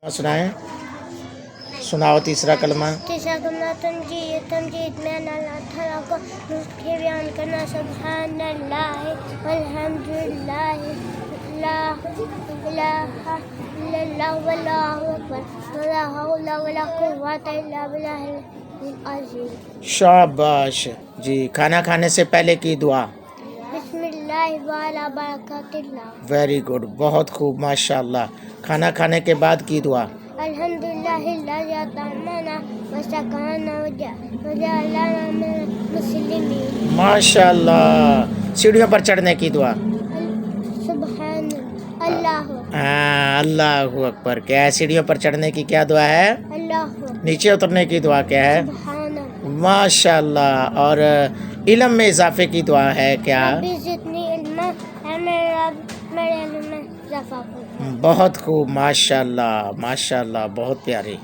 سنائیں، سناؤ تیسرا کلمہ۔ تیسرا کلمہ تمجید میں اللہ تعالیٰ کو نطق بیان کرنا۔ سبحان اللہ والحمد للہ لا الہ الا اللہ واللہ اکبر ولا حول ولا قوۃ الا باللہ العظیم۔ شاباش جی۔ کھانا کھانے سے پہلے کی دعا؟ بسم اللہ وعلی برکات اللہ۔ ویری گڈ، بہت خوب، ماشاء اللہ۔ کھانا کھانے کے بعد کی دعا؟ الحمدللہ الذی اطعمنا وسقانا وجعلنا من المسلمین۔ ماشاء اللہ۔ سیڑھیوں پر چڑھنے کی دعا؟ سبحان اللہ اللہ اکبر۔ کیا ہے سیڑھیوں پر چڑھنے کی کیا دعا ہے؟ اللہ نیچے اترنے کی دعا کیا ہے؟ سبحان ماشاء اللہ۔ اور علم میں اضافے کی دعا ہے کیا؟ ربی زدنی علما، اے میرے رب میرے علم میں اضافہ کر۔ بہت خوب، ماشاء اللہ ماشاء اللہ، بہت پیاری۔